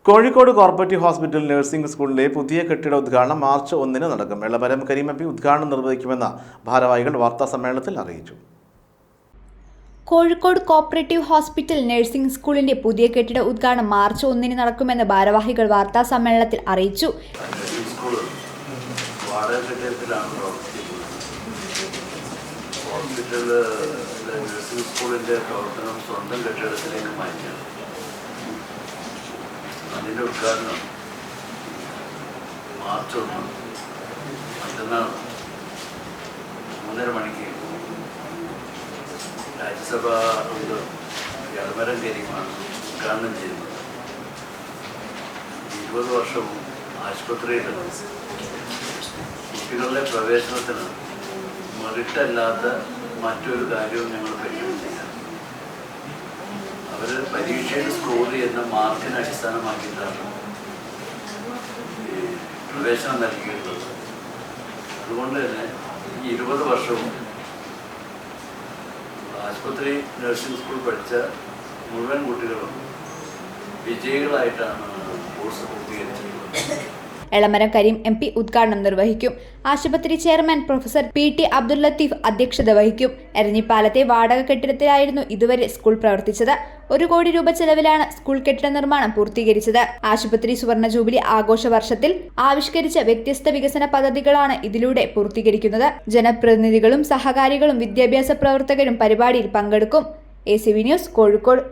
Kozhikode corporative hospital nursing സ്കൂളിലെ പുതിയ കെട്ടിട ഉദ്ഘാടനം മാർച്ച് 1-ന് നടക്കും. എളമരം കരീം എം.പി. ഉദ്ഘാടനം നിർവഹിക്കുമെന്ന് ഭാരവാഹികൾ വാർത്താസമ്മേളനത്തിൽ അറിയിച്ചു. കോഴിക്കോട് കോർപ്പറേറ്റീവ് ഹോസ്പിറ്റൽ നഴ്സിംഗ് സ്കൂളിന്റെ പുതിയ കെട്ടിട ഉദ്ഘാടനം മാർച്ച് 1-ന് നടക്കുമെന്ന് ഭാരവാഹികൾ വാർത്താസമ്മേളനത്തിൽ അറിയിച്ചു. അതിൻ്റെ ഉദ്ഘാടനം മാർച്ച് 1 മറ്റന്നാൾ 3:30 മണിക്ക് രാജ്യസഭാ അംഗം എളമരം കരീമാണ് ഉദ്ഘാടനം ചെയ്യുന്നത്. 20 വർഷവും ആശുപത്രിയിൽ കുട്ടികളുടെ പ്രവേശനത്തിന് മെറിറ്റല്ലാത്ത മറ്റൊരു കാര്യവും ഞങ്ങൾ പരിഗണിച്ചില്ല. അവർ പരീക്ഷയിൽ സ്കോർ ചെയ്യുന്ന മാർക്കിനെ അടിസ്ഥാനമാക്കിയിട്ടാണ് പ്രവേശനം നൽകിയിട്ടുള്ളത്. അതുകൊണ്ട് തന്നെ ഈ 20 വർഷവും ആശുപത്രി നഴ്സിംഗ് സ്കൂൾ പഠിച്ച മുഴുവൻ കുട്ടികളും വിജയികളായിട്ടാണ് കോഴ്സ് പൂർത്തീകരിച്ചിട്ടുള്ളത്. എളമരം കരീം എം.പി. ഉദ്ഘാടനം നിർവഹിക്കും. ആശുപത്രി chairman professor P.T. Abdul Latheef അധ്യക്ഷത വഹിക്കും. എരഞ്ഞിപ്പാലത്തെ വാടക കെട്ടിടത്തിലായിരുന്നു ഇതുവരെ സ്കൂൾ പ്രവർത്തിച്ചത്. 1 കോടി രൂപ ചെലവിലാണ് സ്കൂൾ കെട്ടിട നിർമ്മാണം പൂർത്തീകരിച്ചത്. ആശുപത്രി സുവർണ ജൂബിലി ആഘോഷ വർഷത്തിൽ ആവിഷ്കരിച്ച വ്യത്യസ്ത വികസന പദ്ധതികളാണ് ഇതിലൂടെ പൂർത്തീകരിക്കുന്നത്. ജനപ്രതിനിധികളും സഹകാരികളും വിദ്യാഭ്യാസ പ്രവർത്തകരും പരിപാടിയിൽ പങ്കെടുക്കും. ACV news, Kozhikode.